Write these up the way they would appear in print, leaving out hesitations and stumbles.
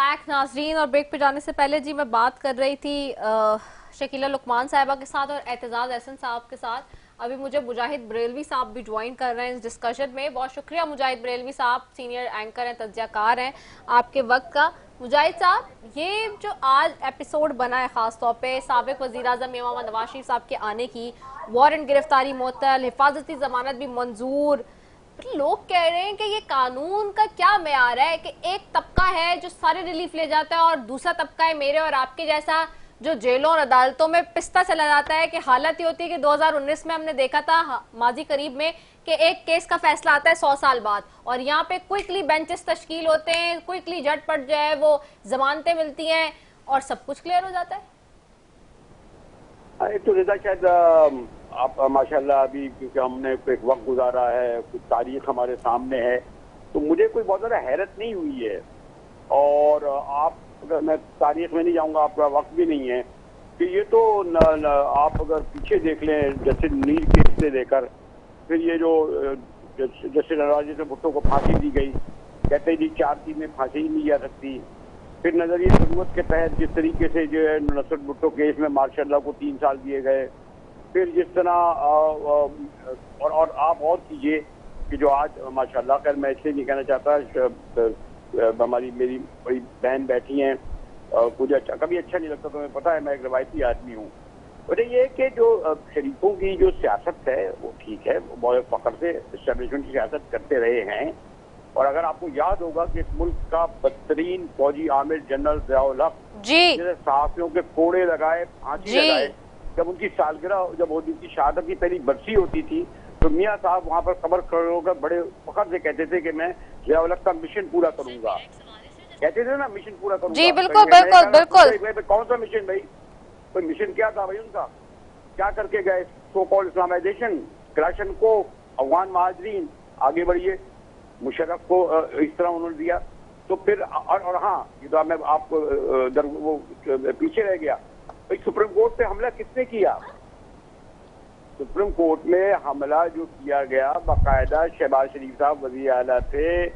Back नाजरीन। और break पे जाने से पहले जी मैं बात कर रही थी शकीला लुकमान साहिबा के साथ और एतजाज एहसन साहब के साथ। अभी मुझे मुजाहिद बरेलवी साहब भी ज्वाइन कर रहे हैं इस डिस्कशन में। बहुत शुक्रिया मुजाहिद बरेलवी साहब, सीनियर एंकर हैं, तज्जियाकार हैं, आपके वक्त का। मुजाहिद साहब, ये जो आज एपिसोड बना है खास तौर पे साबिक वजीर आजम इमाम नवाज शरीफ साहब के आने की, वारंट गिरफ्तारी मुअत्तल, हिफाजती जमानत भी मंजूर, लोग कह रहे हैं कि ये कानून का क्या मेयार है कि एक तबका है जो सारे रिलीफ ले जाता है और दूसरा तबका है मेरे और आपके जैसा जो जेलों और अदालतों में पिसता चला जाता है। कि हालत ये होती है कि 2019 में हमने देखा था माजी करीब में कि एक केस का फैसला आता है 100 साल बाद और यहाँ पे क्विकली बेंचेस तश्कील होते हैं, क्विकली झटपट जो है वो जमानतें मिलती हैं और सब कुछ क्लियर हो जाता है। तो रिदा शायद आप माशाल्लाह अभी क्योंकि हमने एक वक्त गुजारा है, कुछ तारीख हमारे सामने है, तो मुझे कोई बहुत ज़्यादा हैरत नहीं हुई है। और आप अगर मैं तारीख में नहीं जाऊंगा, आपका वक्त भी नहीं है कि ये तो आप अगर पीछे देख लें जैसे नील केस से लेकर फिर ये जो जैसे नवाज भुट्टो को फांसी दी गई, कहते जी 4 दिन में फांसी ही नहीं जा सकती। फिर नजरिए जरूरत के तहत जिस तरीके से जो है नसरत भुट्टो केस में मार्शल को 3 साल दिए गए, फिर जिस तरह और आप और कीजिए कि जो आज माशाल्लाह कर मैं इसलिए नहीं कहना चाहता, हमारी मेरी बड़ी बहन बैठी हैं, मुझे अच्छा कभी अच्छा नहीं लगता, तुम्हें पता है मैं एक रवायती आदमी हूँ। वजह ये है कि जो शरीफों की जो सियासत है वो ठीक है, वो बहुत फख्र से एस्टेब्लिशमेंट की सियासत करते रहे हैं। और अगर आपको याद होगा कि इस मुल्क का बदतरीन फौजी आमिर जनरल ज़ियाउल हक जैसे सहाफियों के कोड़े लगाए, फांसी लगाए, जब उनकी सालगिरह, जब उनकी शहादत की पहली बरसी होती थी तो मियाँ साहब वहाँ पर कमर खड़े होकर बड़े फख्र से कहते थे कि मैं ज़ियाउल हक का मिशन पूरा करूंगा। कहते थे ना, मिशन पूरा करूंगा। जी बिल्कुल बिल्कुल बिल्कुल। कौन सा मिशन भाई? कोई मिशन क्या था भाई उनका? क्या करके गए? So called Islamization, Kalashnikov, Afghan महाजरीन, आगे बढ़िए, मुशर्रफ को इस तरह उन्होंने दिया। तो फिर और हाँ, ये तो मैं आपको वो पीछे रह गया, सुप्रीम कोर्ट पे हमला किसने किया? सुप्रीम कोर्ट में हमला जो किया गया, बाकायदा शहबाज शरीफ साहब वज़ीर आला थे,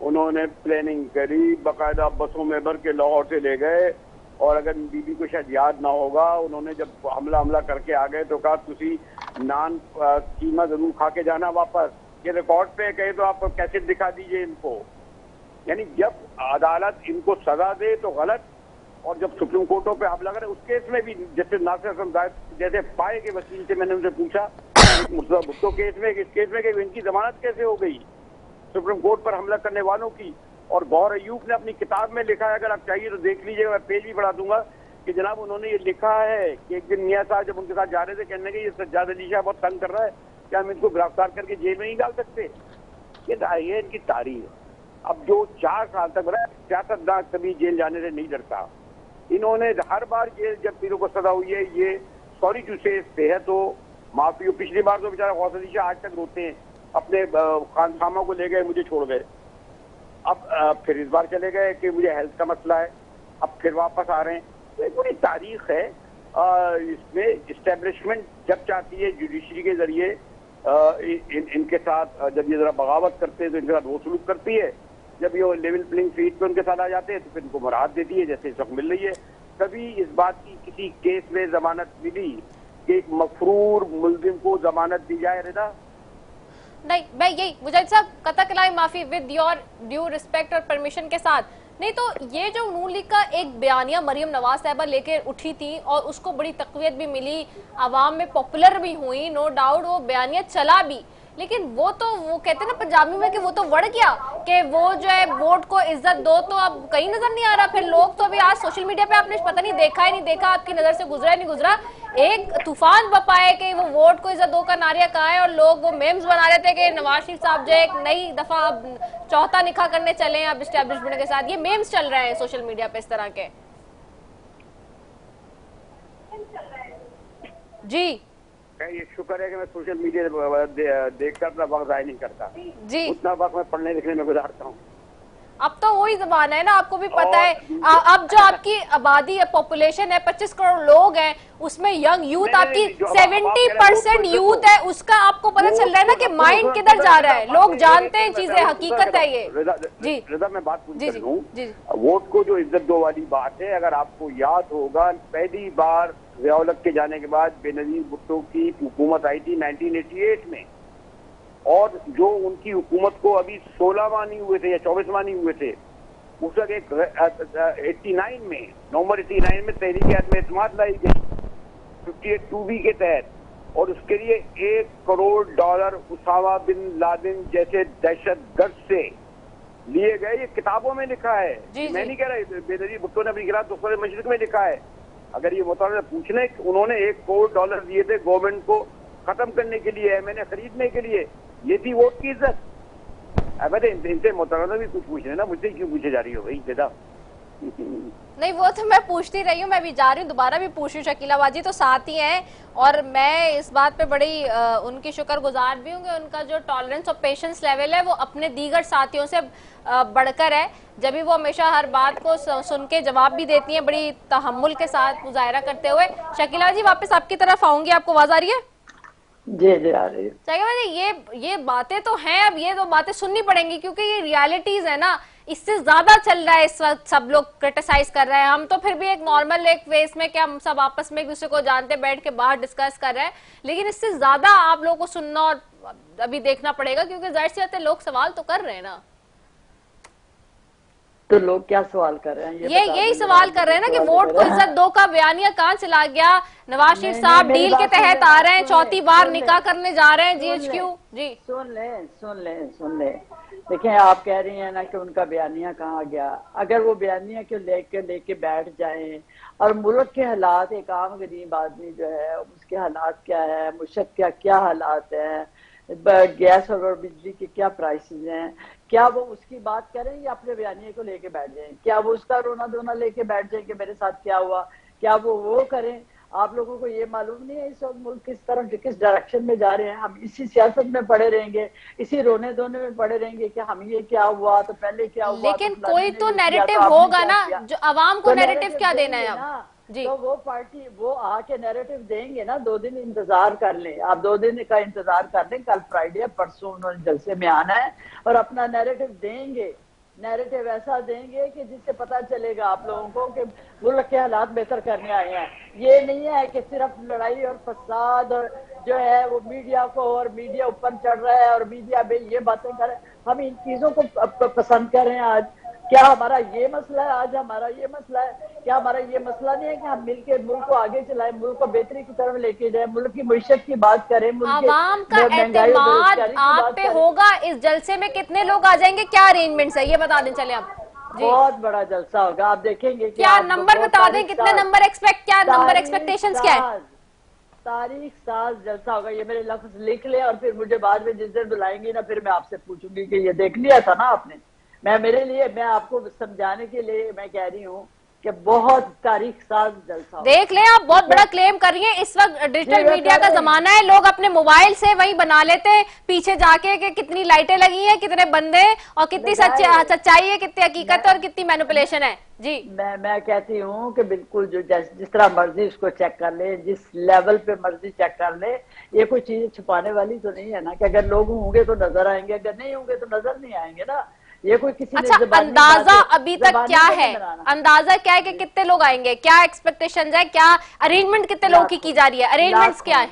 उन्होंने प्लानिंग करी, बाकायदा बसों में भर के लाहौर से ले गए। और अगर बीबी को शायद याद ना होगा, उन्होंने जब हमला करके आ गए तो कहा तुसी नान कीमा जरूर खा के जाना वापस। ये रिकॉर्ड पे कहे तो आप कैसे दिखा दीजिए इनको। यानी जब अदालत इनको सजा दे तो गलत, और जब सुप्रीम कोर्टों पे हमला करे उस केस में भी जैसे नासिर हसन जैसे पाए के वकील से मैंने उनसे पूछा मुर्तजा भुट्टो केस में, इस केस में कि इनकी जमानत कैसे हो गई सुप्रीम कोर्ट पर हमला करने वालों की। और गौर अयूब ने अपनी किताब में लिखा है, अगर आप चाहिए तो देख लीजिएगा, मैं पेज भी पढ़ा दूंगा, कि जनाब उन्होंने ये लिखा है कि एक दिन मियाँ साहब जब उनके साथ जा रहे थे, कहने के ये सज्जाद अली शाह बहुत तंग कर रहा है, क्या हम इनको गिरफ्तार करके जेल में नहीं डाल सकते? ये इनकी तारीख। अब जो 4 साल तक बना सियासतदान कभी जेल जाने से नहीं डरता, इन्होंने हर बार जेल जब तीनों को सजा हुई है, ये सॉरी टू से सेहत हो, माफी हो। पिछली बार तो बेचारा गौस अली शाह आज तक रोते हैं, अपने खानसामा को ले गए, मुझे छोड़ गए। अब फिर इस बार चले गए कि मुझे हेल्थ का मसला है, अब फिर वापस आ रहे हैं। तो एक पूरी तारीख है। इसमें इस्टेब्लिशमेंट जब चाहती है जुडिशरी के जरिए इनके साथ, जब ये जरा बगावत करते हैं तो इनके साथ वो सलूक करती है, जब ये लेवल प्लेइंग फील्ड पे उनके साथ आ जाते हैं तो फिर इनको मुराद देती है, जैसे इस वक्त मिल रही है। कभी इस बात की किसी केस में जमानत मिली कि एक मफरूर मुल्जिम को जमानत दी जाए? रिदा नहीं, मैं यही मुजाहिद साहब कतई माफी विद योर ड्यू रिस्पेक्ट और परमिशन के साथ, नहीं तो ये जो नून लीग का एक बयानिया मरियम नवाज साहिबा लेकर उठी थी और उसको बड़ी तकवीत भी मिली, आवाम में पॉपुलर भी हुई, नो डाउट वो बयानिया चला भी, लेकिन वो कहते हैं ना पंजाबी में कि वो तो बढ़ गया कि वो जो है वोट को इज्जत दो, तो अब कहीं नजर नहीं आ रहा। फिर लोग तो अभी आज सोशल मीडिया पे आपने पता नहीं देखा है नहीं देखा, आपकी नजर से गुजरा है नहीं गुजरा, एक तूफान बपा है कि वो वोट को इज्जत दो का नारिया कहा है और लोग वो मेम्स बना रहे थे कि नवाज शरीफ साहब जो एक नई दफा अब चौथा निकाह करने चले हैं अब एस्टेब्लिशमेंट के साथ। ये मेम्स चल रहे हैं सोशल मीडिया पे इस तरह के। जी ये शुक्र है कि मैं सोशल मीडिया देखकर अपना वक्त जाया नहीं करता, जी, उतना वक्त मैं पढ़ने लिखने में गुजारता हूँ। अब तो वही जमाना है ना, आपको भी पता है। अब जो आपकी आबादी है, पॉपुलेशन है, 25 करोड़ लोग हैं, उसमें यंग यूथ नहीं, आपकी नहीं, जो अब आप कह 70% रहे हैं, यूथ है, उसका आपको पता चल रहा है ना कि माइंड किधर जा रहा है। लोग जानते हैं चीजें, हकीकत है ये। जी रिदा, मैं बात पूरी जी कर जी लूं। जी वोट को जो इज्जत दो वाली बात है, अगर आपको याद होगा, पहली बार ज़िया-उल-हक के जाने के बाद बेनजीर भुट्टो की हुकूमत आई थी 1988 में, और जो उनकी हुकूमत को अभी 16 माह नहीं हुए थे या 24 माह नहीं हुए थे, उस वक्त एक 89 में, नवंबर 89 में तहरीक-ए-आत्म-एतमाद लाई गई 58(2)B के तहत, और उसके लिए $1 करोड़ उसामा बिन लादेन जैसे दहशतगर्द से लिए गए। ये किताबों में लिखा है, मैं नहीं कह रहा, बेनजीर भुट्टो ने अपनी किताब दुश्मन मशरिक में लिखा है। अगर ये मुताबिक पूछने, उन्होंने $1 करोड़ दिए थे गवर्नमेंट को खत्म करने के लिए, मैंने खरीदने के लिए, ये थी वोट की इज्जत। अब इनसे मुताबिक भी कुछ पूछ रहे ना, मुझसे क्यों पूछे जा रही हो भाई बेटा? नहीं, वो तो मैं पूछती रही हूँ, मैं भी जा रही हूँ, दोबारा भी पूछ रही हूँ। शकीला बाजी तो साथ ही हैं, और मैं इस बात पे बड़ी उनकी शुक्रगुजार भी हूँ कि उनका जो टॉलरेंस और पेशेंस लेवल है वो अपने दीगर साथियों से बढ़कर है। जब भी वो हमेशा हर बात को सुन के जवाब भी देती हैं, बड़ी तहम्मुल के साथ मुजाहरा करते हुए। शकीला जी, वापस आपकी तरफ आऊंगी, आपको आवाज आ रही है? जी जी आ रही है। शकीला जी, ये बातें तो हैं, अब ये तो बातें सुननी पड़ेंगी, क्योंकि ये रियलिटीज है ना। इससे ज्यादा चल रहा है इस वक्त, सब लोग क्रिटिसाइज कर रहे हैं। हम तो फिर भी एक नॉर्मल एक फेस में, क्या हम सब आपस में एक दूसरे को जानते, बैठ के बाहर डिस्कस कर रहे हैं, लेकिन इससे ज्यादा आप लोगों को सुनना और अभी देखना पड़ेगा, क्योंकि जाहिर सी बात है, लोग सवाल तो कर रहे हैं ना। तो लोग क्या सवाल कर रहे हैं? ये यही सवाल कर रहे हैं ना कि वोट को इज्जत दो का बयानिया कहाँ चला गया। नवाज शरीफ साहब डील के तहत आ रहे हैं, चौथी बार निकाह करने जा रहे हैं GHQ। जी सुन ले। देखिए, आप कह रही हैं ना कि उनका बयानिया कहाँ गया। अगर वो बयानिया को लेके बैठ जाएं, और मुल्क के हालात, एक आम गरीब आदमी जो है उसके हालात क्या है, मुशक क्या हालात है, गैस और बिजली के क्या प्राइसेस हैं, क्या वो उसकी बात करें या अपने बयानिए को लेके बैठ जाएं? क्या वो उसका रोना धोना लेके बैठ जाएं कि मेरे साथ क्या हुआ? क्या वो करें? आप लोगों को ये मालूम नहीं है इस वक्त मुल्क किस तरफ किस डायरेक्शन में जा रहे हैं? हम इसी सियासत में पड़े रहेंगे, इसी रोने धोने में पड़े रहेंगे कि हम ये क्या हुआ तो पहले क्या हुआ। लेकिन कोई तो नैरेटिव होगा ना, जो आवाम को नैरेटिव क्या देना है अब? जी। तो वो पार्टी वो आके नैरेटिव देंगे ना, 2 दिन इंतजार कर लें आप, 2 दिन का इंतजार कर लें। कल फ्राइडे, परसों उन्होंने जलसे में आना है और अपना नैरेटिव देंगे। नैरेटिव ऐसा देंगे कि जिससे पता चलेगा आप लोगों को कि मुल्क के हालात बेहतर करने आए हैं। ये नहीं है कि सिर्फ लड़ाई और फसाद और जो है वो मीडिया को, और मीडिया ऊपर चढ़ रहा है और मीडिया में ये बातें कर रहे हैं। हम इन चीजों को पसंद कर रहे हैं। आज क्या हमारा ये मसला है? आज हमारा ये मसला है? क्या हमारा ये मसला नहीं है कि हम मिलकर मुल्क को आगे चलाएं, मुल्क को बेहतरी की तरफ लेके जाएं, मुल्क की मईशत की बात करें, आवाम का एतमाद आप पे होगा। इस जलसे में कितने लोग आ जाएंगे, क्या अरेंजमेंट्स है, ये बता दें चले आप। बहुत बड़ा जलसा होगा, आप देखेंगे। क्या नंबर बता दें, कितने नंबर क्या नंबर एक्सपेक्टेशंस क्या है? तारीख साज जलसा होगा, ये मेरे लफ्ज लिख ले, और फिर मुझे बाद में जिस दिन बुलाएंगी ना, फिर मैं आपसे पूछूंगी कि ये देख लिया था ना आपने। मैं आपको समझाने के लिए मैं कह रही हूँ कि बहुत तारीख साज जलसा। देख ले, आप बहुत बड़ा क्लेम कर रही हैं। इस वक्त डिजिटल मीडिया का जमाना है, लोग अपने मोबाइल से वही बना लेते हैं पीछे जाके कि कितनी लाइटें लगी हैं, कितने बंदे, और कितनी सच्चाई है, कितनी हकीकत है और कितनी मैनिपुलेशन है। जी, मैं कहती हूँ कि बिल्कुल जो जिस तरह मर्जी उसको चेक कर ले, जिस लेवल पे मर्जी चेक कर ले। ये कोई चीज छुपाने वाली तो नहीं है ना कि अगर लोग होंगे तो नजर आएंगे, अगर नहीं होंगे तो नजर नहीं आएंगे ना। ये कोई किसी अच्छा, अंदाजा अभी तक क्या है? अंदाजा क्या है कि कितने लोग आएंगे? क्या एक्सपेक्टेशंस है? क्या अरेंजमेंट कितने लोगों की जा रही है? अरेंजमेंट्स क्या है?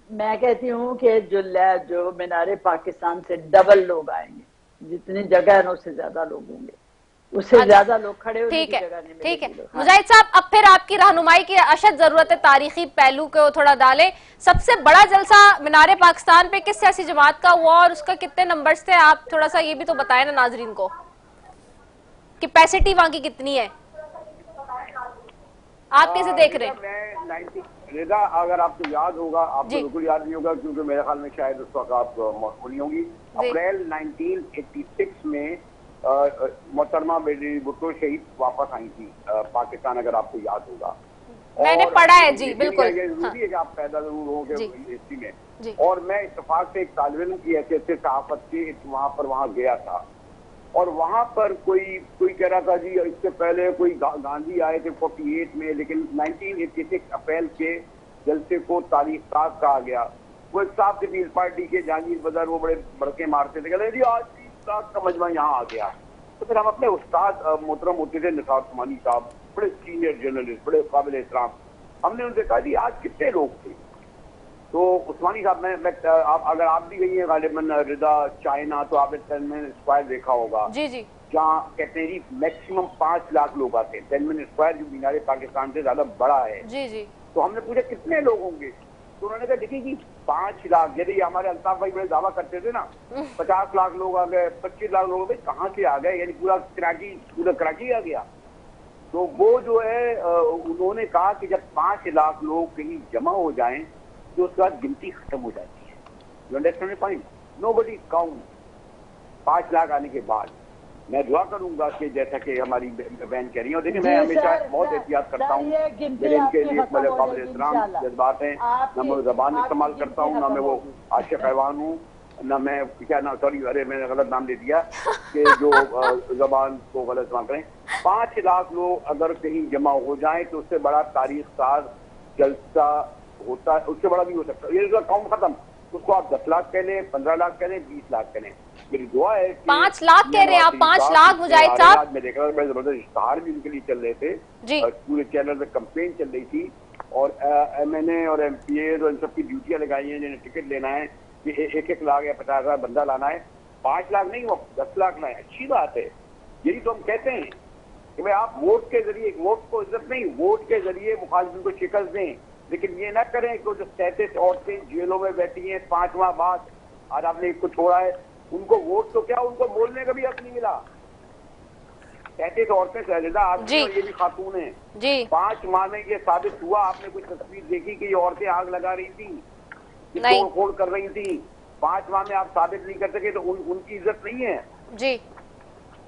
मैं कहती हूँ कि जो मीनारे पाकिस्तान से डबल लोग आएंगे, जितनी जगह है ना उससे ज्यादा लोग होंगे, उससे ज्यादा लोग खड़े होने की जगह नहीं। ठीक है मुजाहिद साहब, अब फिर आपकी रहनुमाई की अशद जरूरत है, तारीखी पहलू को थोड़ा डालें। सबसे बड़ा जलसा मीनारे पाकिस्तान पे किस सियासी जमात का हुआ और उसका कितने नंबर्स थे? आप थोड़ा सा ये भी तो बताएं ना नाजरीन को, कैपेसिटी वहां की कितनी है, आप कैसे देख रहे हैं? रेजा, अगर आपको याद होगा, आपको बिल्कुल याद नहीं होगा क्योंकि मेरे ख्याल में शायद उस वक्त आप मौजूद नहीं होंगी। अप्रैल 1986 में मोहतरमा बेनजीर भुट्टो शहीद वापस आई थी पाकिस्तान, अगर आपको याद होगा। मैंने पढ़ा है जी, बिल्कुल। जरूरी है कि आप पैदा जरूर होंगे हिस्ट्री में। और मैं इत्तेफाक से एक तालिब इल्म की हैसियत से सहाफत के वहां गया था, और वहां पर कोई कह रहा था जी इससे पहले कोई गांधी आए थे 48 में, लेकिन 1986 अप्रैल के जलसे को तारीख साज कहा गया। वो एक साहब थे पीपल पार्टी के, जहांगीर बदर, वो बड़े बड़के मारते थे, कहते जी आज भी उस्ताद का मजमा यहाँ आ गया। तो फिर हम अपने उस्ताद मोहतरम होते थे निसार उस्मानी साहब, बड़े सीनियर जर्नलिस्ट, बड़े काबिल एहतराम, हमने उनसे कहा जी आज कितने लोग थे? तो उस्मानी साहब अगर आप भी गई हैं गालिबन रिदा चाइना, तो आपने 10 मिनट स्क्वायर देखा होगा जी जी, जहाँ कहते हैं जी मैक्सिमम 5 लाख लोग आते हैं। 10 मिनट स्क्वायर जो मीनारे पाकिस्तान से ज्यादा बड़ा है। जी जी, तो हमने पूछा कितने लोग होंगे, तो उन्होंने कहा देखिए कि 5 लाख। यदि हमारे अल्ताफ भाई बड़े दावा करते थे ना 50 लाख लोग आ गए, 25 लाख लोग, कहाँ से आ गए, यानी पूरा कराची आ गया। तो वो जो है उन्होंने कहा कि जब 5 लाख लोग कहीं जमा हो जाएं तो उसके बाद गिनती खत्म हो जाती है। You understand point? Nobody count 5 lakh आने के बाद। मैं दुआ करूंगा कि जैसा कि हमारी बहन कह रही है, देखिए मैं हमेशा बहुत एहतियात करता हूँ, मेरे इनके लिए बड़े काबिल एहतराम जज्बात हैं, न मैं जबान इस्तेमाल करता हूँ, ना मैं वो आशिक हैवान हूँ, ना मैं क्या ना, सॉरी अरे मैंने गलत नाम दे दिया कि जो जबान को गलत इस्तेमाल करें। 5 लाख लोग अगर कहीं जमा हो जाए तो उससे बड़ा तारीख साज जलसा होता है, उससे बड़ा भी हो सकता है। ये काउंट खत्म, उसको आप 10 लाख कह लें, 15 लाख कह लें, 20 लाख कह लें। मेरी दुआ है 5 लाख कह रहे हैं आप, 5 लाख मुजाहिद साहब। मैं देख रहा था, बड़े जबरदस्त इश्तहार भी उनके लिए चल रहे थे जी, पूरे चैनल में कंपेन चल रही थी, और MNA और MPA और इन सबकी ड्यूटियां लगाई हैं जिन्हें टिकट लेना है कि 1-1 लाख या 50,000 बंदा लाना है। 5 लाख नहीं, वो 10 लाख लाए, अच्छी बात है। यही तो हम कहते हैं कि भाई आप वोट के जरिए, वोट को इज्जत नहीं, वोट के जरिए मुखालिफिन को शिकस्त दें, लेकिन ये ना करें कि जो 33 औरतें जेलों में बैठी हैं 5 माह बाद, आज आपने एक को छोड़ा है, उनको वोट तो क्या, उनको बोलने का भी हक नहीं मिला। 33 औरतें सहजदा आदमी और ये भी खातून है जी। 5 माह में ये साबित हुआ। आपने कोई तस्वीर देखी कि ये औरतें आग लगा रही थी, नहीं, तोड़ कर रही थी? 5 माह में आप साबित नहीं कर सके तो उनकी इज्जत नहीं है जी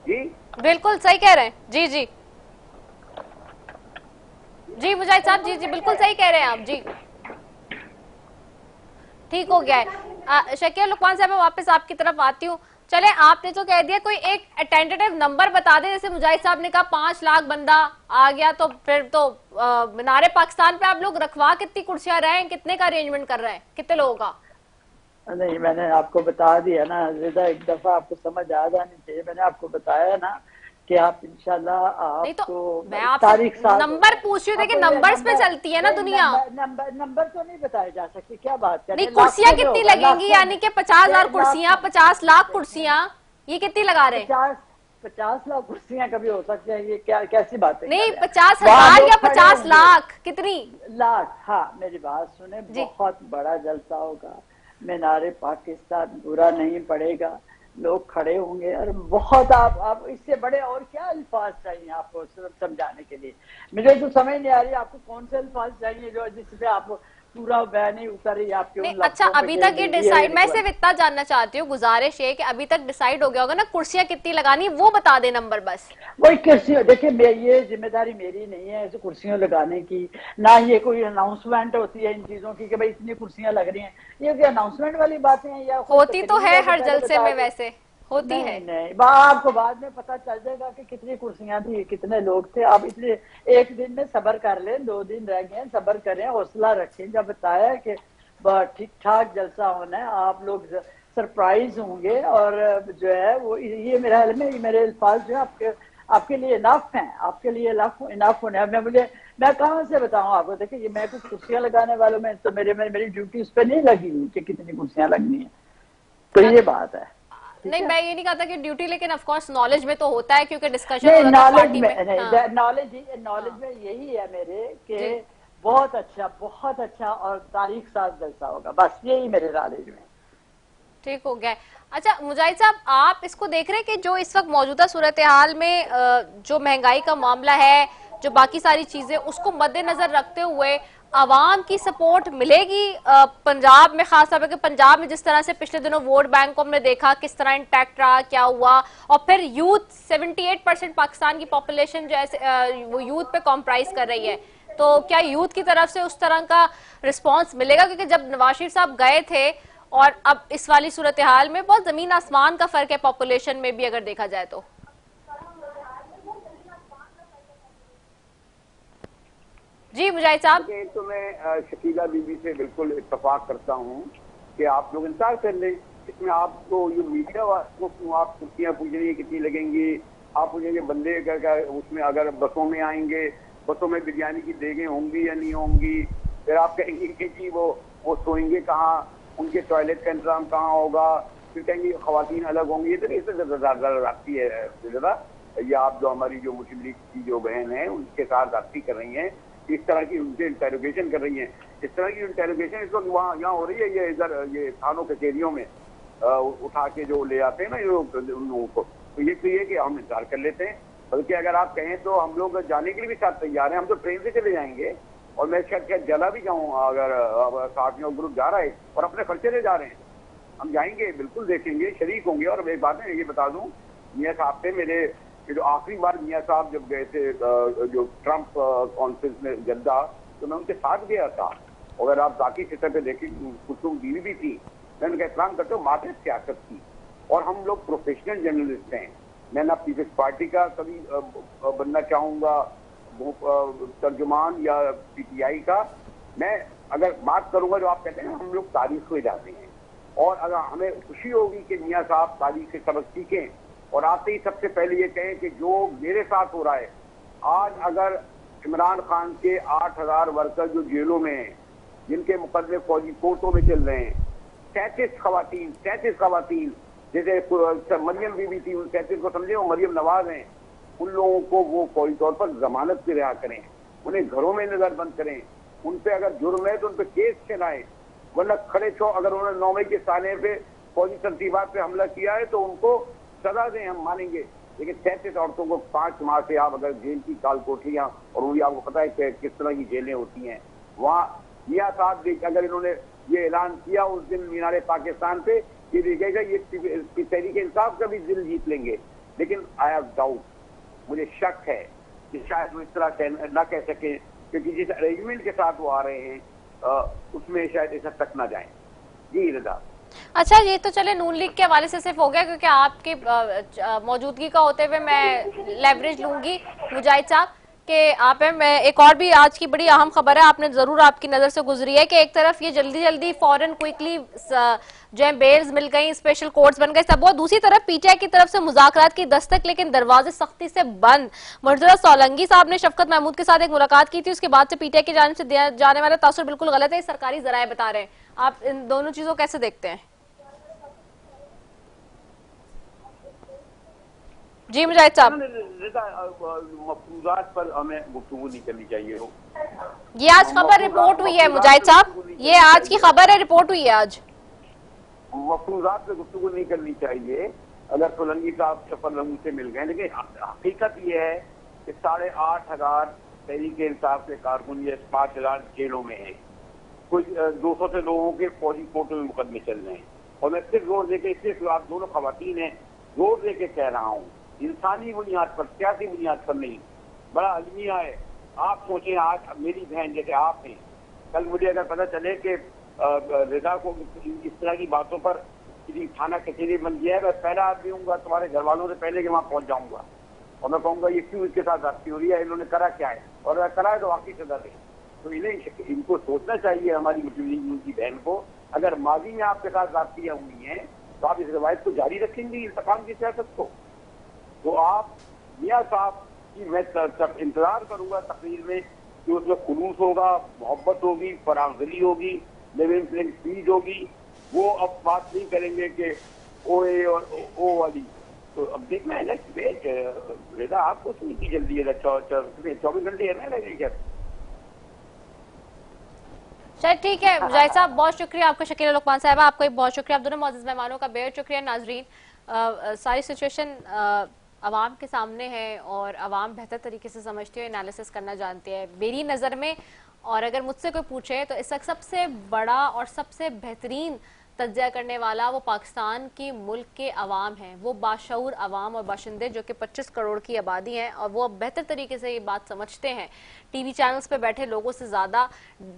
जी। बिल्कुल सही कह रहे हैं जी जी जी मुजाहिद साहब, जी जी बिल्कुल सही कह रहे हैं आप जी। ठीक हो गया है। शकील लुकमान साहब, मैं वापस आपकी तरफ आती हूँ। चले, आपने तो कह दिया, कोई एक टेंटेटिव नंबर बता दें, जैसे मुजाहिद साहब ने कहा 5 लाख बंदा आ गया, तो फिर तो मीनारे पाकिस्तान पे आप लोग रखवा कितनी कुर्सियां रहे हैं, कितने का अरेंजमेंट कर रहे हैं, कितने लोगों का? नहीं, मैंने आपको बता दिया ना रिदा, एक दफा आपको समझ आ जानी चाहिए। मैंने आपको बताया ना कि आप इंशाल्लाह आपको मैं आपसे नंबर पूछ रही हूँ, देखिए नंबर्स पे चलती है ना दुनिया। नंबर तो नहीं बताए जा सकते, क्या बात है? नहीं, कुर्सियां कितनी लगेंगी, यानी कि 50,000 कुर्सियां, 50 लाख कुर्सियां, ये कितनी लगा रहे हैं? 50 लाख कुर्सियां कभी हो सकते हैं? ये क्या कैसी बात है? नहीं, 50,000 या 50 लाख, कितनी लाख? हाँ, मेरी बात सुने, बहुत बड़ा जलसा होगा, मीनारे पाकिस्तान बुरा नहीं पड़ेगा, लोग खड़े होंगे, और बहुत आप इससे बड़े और क्या अल्फाज चाहिए आपको समझाने के लिए? मुझे तो समझ नहीं आ रही आपको कौन से अल्फाज चाहिए जो जिसपे आप पूरा बयान ही उतरी आपके। अच्छा, अभी तक ये डिसाइड, मैं सिर्फ इतना जानना चाहती हूँ, गुजारिश है कि अभी तक डिसाइड हो गया होगा ना कुर्सियां कितनी लगानी, वो बता दे नंबर बस। वही कुर्सियां, देखिए ये जिम्मेदारी मेरी नहीं है ऐसे कुर्सियां लगाने की, ना ये कोई अनाउंसमेंट होती है इन चीजों की कि भाई इतनी कुर्सियां लग रही हैं। ये कोई अनाउंसमेंट वाली बातें हैं? या होती तो है हर जलसे में, वैसे होती है। नहीं, आपको बाद में पता चल जाएगा कि कितनी कुर्सियां थी, कितने लोग थे। आप इसलिए एक दिन में सब्र कर लें, 2 दिन रह गए, सब्र करें, हौसला रखें। जब बताया कि ठीक ठाक जलसा होना है, आप लोग सरप्राइज होंगे, और जो है वो ये मेरे ख्याल में मेरे अल्फाज जो है आपके लिए इनफ है, आपके लिए इनफ होने। मैं कहाँ से बताऊं आपको? देखिए, मैं कुछ कुर्सियां लगाने वालों में तो मेरी ड्यूटी उस पर नहीं लगी हुई कि कितनी कुर्सियां लगनी है, तो ये बात है। नहीं, मैं ये नहीं कहता कि ड्यूटी, लेकिन ऑफ कोर्स नॉलेज में तो होता है, क्योंकि डिस्कशन नॉलेज में यही है मेरे कि बहुत अच्छा और तारीख साज जलसा होगा, बस यही मेरे नॉलेज में। ठीक हो गया। अच्छा मुजाहिद साहब, आप इसको देख रहे हैं कि जो इस वक्त मौजूदा सूरत हाल में जो महंगाई का मामला है, जो बाकी सारी चीजें, उसको मद्देनजर रखते हुए आवाम की सपोर्ट मिलेगी पंजाब में, खासतौर पर पंजाब में जिस तरह से पिछले दिनों वोट बैंक को हमने देखा किस तरह इंटैक्ट रहा, क्या हुआ, और फिर यूथ 78% पाकिस्तान की पॉपुलेशन जो है वो यूथ पे कॉम्प्राइज कर रही है, तो क्या यूथ की तरफ से उस तरह का रिस्पॉन्स मिलेगा? क्योंकि जब नवाज शरीफ साहब गए थे और अब इस वाली सूरत हाल में बहुत जमीन आसमान का फर्क है पॉपुलेशन में भी अगर देखा जाए तो। जी मुजाहिद साहब। तो मैं शकीला बीबी से बिल्कुल इत्तफाक करता हूँ कि आप लोग इंतजार कर लें। इसमें आपको ये मीडिया वालों को आप कुर्सियाँ पूछेंगे कितनी लगेंगी, आप पूछेंगे बंदे उसमें अगर बसों में आएंगे, बसों में बिरयानी की देगें होंगी या नहीं होंगी, फिर आप कहेंगे कि जी वो सोएंगे कहाँ, उनके टॉयलेट का इंतजाम कहाँ होगा, फिर कहेंगे खवातीन अलग होंगी। ये तो इससे आती है ज़्यादा। ये आप जो हमारी जो मुस्लिम लीग की जो बहन है उनके साथ जाती कर रही हैं, इस तरह की उनसे इंटेरोगेशन कर रही हैं। इस तरह की इंटेरोगेशन इस वक्त वहाँ यहाँ हो रही है, ये इधर ये थानों कचहरियों में उठा के जो ले आते हैं ना उन लोगों को। तो ये कि हम इंतजार कर लेते हैं, बल्कि अगर आप कहें तो हम लोग जाने के लिए भी साथ तैयार हैं। हम तो ट्रेन से चले जाएंगे और मैं शायद जला भी जाऊँ अगर साथियों ग्रुप जा रहा है और अपने खर्चे ले जा रहे हैं। हम जाएंगे, बिल्कुल देखेंगे, शरीक होंगे। और एक बात है ये बता दूं, मियाँ साहब से मेरे जो आखिरी बार मियाँ साहब जब गए थे जो ट्रंप कॉन्फ्रेंस में जद्दा, तो मैं उनके साथ गया था। अगर आप बाकी सतह पे देखें कुसुम बीवी भी थी। मैं उनका एहतराम करता हूँ, मात्र सियासत की। और हम लोग प्रोफेशनल जर्नलिस्ट हैं। मैं ना पीपल्स पार्टी का कभी बनना चाहूँगा तर्जुमान या PTI का। मैं अगर बात करूँगा जो आप कहते हैं हम लोग तारीख में जाते हैं, और अगर हमें खुशी होगी कि मियाँ साहब तारीख से सबक सीखें और आते ही सबसे पहले ये कहें कि जो मेरे साथ हो रहा है, आज अगर इमरान खान के 8,000 वर्कर जो जेलों में हैं, जिनके मुकदमे फौजी कोर्टों में चल रहे हैं, 33 खवातीन जैसे मरियम बीबी थी, उन 33 को समझे वो मरियम नवाज हैं, उन लोगों को वो फौरी तौर पर जमानत पे रिहा करें, उन्हें घरों में नजरबंद करें, उन पे अगर जुर्म है तो उन पे केस चलाएं, वरना खड़े छो अगर उन्होंने 9 मई के साले पे फौजी तरतीबात पे हमला किया है तो उनको सजा दें, हम मानेंगे। लेकिन 33 औरतों को 5 माह से आप अगर जेल की काल कोठरियां, और वो भी आपको पता है कि किस तरह की जेलें होती हैं वहाँ, मियाँ साहब अगर इन्होंने ये ऐलान किया उस दिन मीनारे पाकिस्तान पे, ये दिखेगा ये तहरीक इंसाफ का भी दिल जीत लेंगे। लेकिन आई हैव डाउट, मुझे शक है कि शायद वो इस तरह ना कह सके, क्योंकि जिस अरेंजमेंट के साथ वो आ रहे हैं उसमें शायद ऐसा तक ना जाए। जी रजा। अच्छा, ये तो चले नून लीग के हवाले से सिर्फ हो गया, क्योंकि आपकी मौजूदगी का होते हुए मैं लेवरेज लूंगी मुजाहिद साहब कि आप हैं। मैं एक और भी आज की बड़ी अहम खबर है, आपने जरूर आपकी नजर से गुजरी है कि एक तरफ ये जल्दी जल्दी फौरन क्विकली जो है बेल्स मिल गई, स्पेशल कोर्ट्स बन गए सब, और दूसरी तरफ PTI की तरफ से मुज़ाकरात की दस्तक, लेकिन दरवाजे सख्ती से बंद। मर्जुदा सोलंकी साहब ने शफकत महमूद के साथ एक मुलाकात की थी, उसके बाद से PTI की जानिब से दिया जाने वाला तासुर बिल्कुल गलत है, सरकारी जराए बता रहे हैं। आप इन दोनों चीजों कैसे देखते हैं? जी मुजाहिद साहब। मफरूजात पर हमें गुफ्तगू नहीं करनी चाहिए। ये आज खबर रिपोर्ट हुई है मुजाहिद साहब, ये आज की खबर है, रिपोर्ट हुई है आज। मफरूजात पे गुफ्तगू नहीं करनी चाहिए। अगर सोलंकी साहब सफर रंग से मिल गए, लेकिन हकीकत ये है कि 8,500 तहरीक इंसाफ के कारकुन ये 5,000 जेलों में है। कुछ 200 से लोगों के फौजी कोर्टों में मुकदमे चल रहे हैं। और मैं सिर्फ जोर देके, सिर्फ आप दोनों खवातीन हैं, जोर देके कह रहा हूँ, इंसानी बुनियाद पर, सियासी बुनियाद पर नहीं। बड़ा अलमिया है। आप सोचें, आज मेरी बहन जैसे आप हैं, कल मुझे अगर पता चले कि रिदा को इस तरह की बातों पर किसी थाना कचहरी बन गया है, मैं पहला आदमी हूँ तुम्हारे घर वालों से पहले कि वहाँ पहुंच जाऊंगा और मैं कहूँगा ये क्यों इसके साथ जाती हो रही है, इन्होंने करा क्या है, और अगर करा है तो वाकई सजा दें। तो इनको सोचना चाहिए हमारी मुस्लिम लीग की बहन को। अगर माजी में आपके साथ जातियाँ हुई हैं तो आप इस रवायत को जारी रखेंगे इंतकाम की सियासत को। तो आप मियाँ साहब की मैं इंतजार करूंगा तकरीर में कि उसमें खुलूस होगा, मोहब्बत होगी, फरागली होगी, लेवल प्लेइंग फील्ड होगी। वो अब बात नहीं करेंगे कि OA और O वाली। तो अब देखना है नेक्स्ट पेज। रेदा आपको सुनने की जल्दी है, 24 घंटे है ना लगेगा। चल ठीक है मुजाहिद साहब, बहुत शुक्रिया आपका। शकीला लुकमान साहबा आपका भी बहुत शुक्रिया। आप दोनों मौजूद मेहमानों का बेहद शुक्रिया। नाजरीन, सारी सिचुएशन अवाम के सामने है और अवाम बेहतर तरीके से समझते हुए एनालिसिस करना जानते हैं मेरी नज़र में। और अगर मुझसे कोई पूछे तो इस वक्त सबसे बड़ा और सबसे बेहतरीन तज्जिया करने वाला वो पाकिस्तान की मुल्क के अवाम हैं, वो बाशऊर अवाम और बाशिंदे जो कि 25 करोड़ की आबादी हैं, और वो अब बेहतर तरीके से ये बात समझते हैं, टीवी चैनल्स पे बैठे लोगों से ज़्यादा,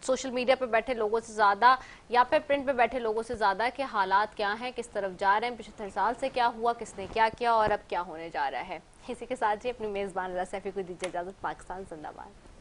सोशल मीडिया पे बैठे लोगों से ज़्यादा, या फिर प्रिंट पे बैठे लोगों से ज़्यादा कि हालात क्या हैं, किस तरफ जा रहे हैं, 75 साल से क्या हुआ, किसने क्या किया और अब क्या होने जा रहा है। इसी के साथ ही अपनी मेज़बान रज़ा सैफी को दीजिए इजाज़त। पाकिस्तान जिंदाबाद।